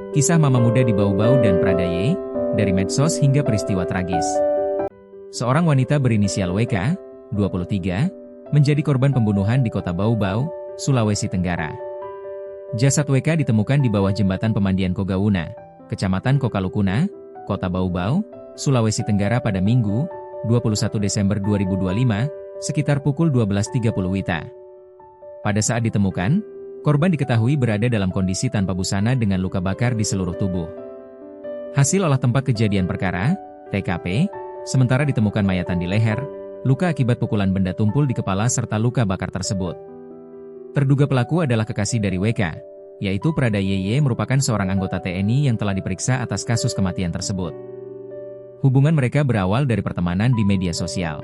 Kisah mama muda di Bau-Bau dan Pradaye, dari medsos hingga peristiwa tragis. Seorang wanita berinisial WK, 23, menjadi korban pembunuhan di kota Bau-Bau, Sulawesi Tenggara. Jasad WK ditemukan di bawah jembatan pemandian Kogauna, Kecamatan Kokalukuna, Kota Bau-Bau, Sulawesi Tenggara pada Minggu, 21 Desember 2025, sekitar pukul 12.30 WITA. Pada saat ditemukan, korban diketahui berada dalam kondisi tanpa busana dengan luka bakar di seluruh tubuh. Hasil olah tempat kejadian perkara, TKP, sementara ditemukan mayatan di leher, luka akibat pukulan benda tumpul di kepala serta luka bakar tersebut. Terduga pelaku adalah kekasih dari WK, yaitu Pradaye merupakan seorang anggota TNI yang telah diperiksa atas kasus kematian tersebut. Hubungan mereka berawal dari pertemanan di media sosial.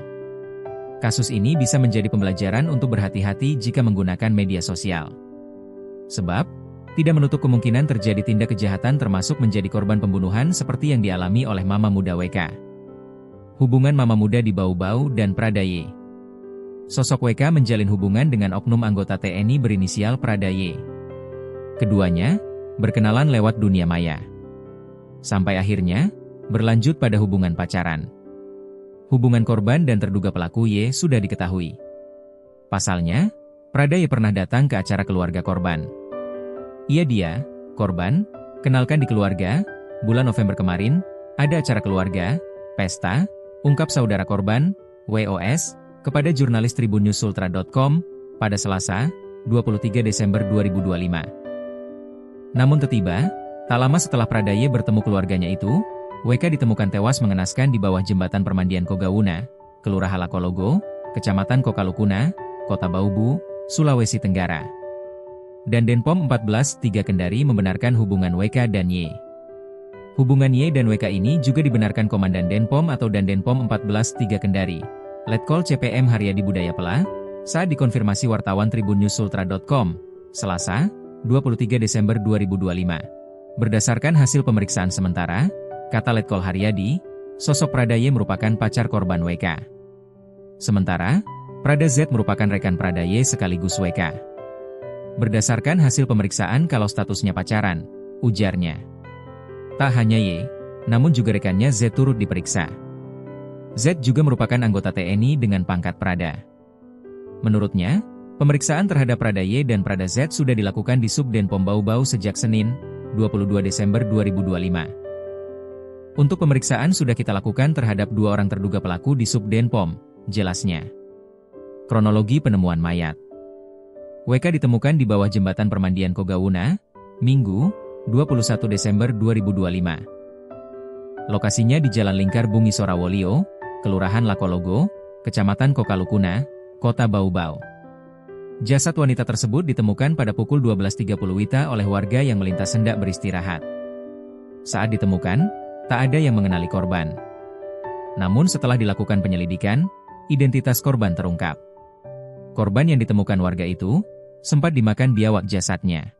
Kasus ini bisa menjadi pembelajaran untuk berhati-hati jika menggunakan media sosial. Sebab, tidak menutup kemungkinan terjadi tindak kejahatan termasuk menjadi korban pembunuhan seperti yang dialami oleh mama muda WK. Hubungan mama muda di Bau-Bau dan Pradaye. Sosok WK menjalin hubungan dengan oknum anggota TNI berinisial Pradaye. Keduanya berkenalan lewat dunia maya. Sampai akhirnya, berlanjut pada hubungan pacaran. Hubungan korban dan terduga pelaku Y sudah diketahui. Pasalnya, Pradaye pernah datang ke acara keluarga korban. Dia, korban, kenalkan di keluarga, bulan November kemarin, ada acara keluarga, pesta, ungkap saudara korban, WOS, kepada jurnalis tribunnews.sultra.com, pada Selasa, 23 Desember 2025. Namun tiba, tak lama setelah Pradaye bertemu keluarganya itu, WK ditemukan tewas mengenaskan di bawah jembatan permandian Kogauna, Kelurahan Lakologo, Kecamatan Kokalukuna, Kota Bau-Bau, Sulawesi Tenggara. Dan Denpom 14-3 Kendari membenarkan hubungan WK dan Y. Hubungan Y dan WK ini juga dibenarkan Komandan Denpom atau Dandenpom 14-3 Kendari, Letkol CPM Haryadi Budayapala, saat dikonfirmasi wartawan tribunnews.sultra.com, Selasa, 23 Desember 2025. Berdasarkan hasil pemeriksaan sementara, kata Letkol Haryadi, sosok Pradaye merupakan pacar korban WK. Sementara, Prada Z merupakan rekan Pradaye sekaligus WK. Berdasarkan hasil pemeriksaan kalau statusnya pacaran, ujarnya. Tak hanya Y, namun juga rekannya Z turut diperiksa. Z juga merupakan anggota TNI dengan pangkat Prada. Menurutnya, pemeriksaan terhadap Pradaye dan Prada Z sudah dilakukan di Subdenpom Bau-Bau sejak Senin, 22 Desember 2025. Untuk pemeriksaan sudah kita lakukan terhadap 2 orang terduga pelaku di Subdenpom, jelasnya. Kronologi penemuan mayat. WK ditemukan di bawah jembatan permandian Kogauna, Minggu, 21 Desember 2025. Lokasinya di Jalan Lingkar Bungi Sorawolio, Kelurahan Lakologo, Kecamatan Kokalukuna, Kota Bau-Bau. Jasad wanita tersebut ditemukan pada pukul 12.30 WITA oleh warga yang melintas hendak beristirahat. Saat ditemukan, tak ada yang mengenali korban. Namun setelah dilakukan penyelidikan, identitas korban terungkap. Korban yang ditemukan warga itu, sempat dimakan biawak jasadnya.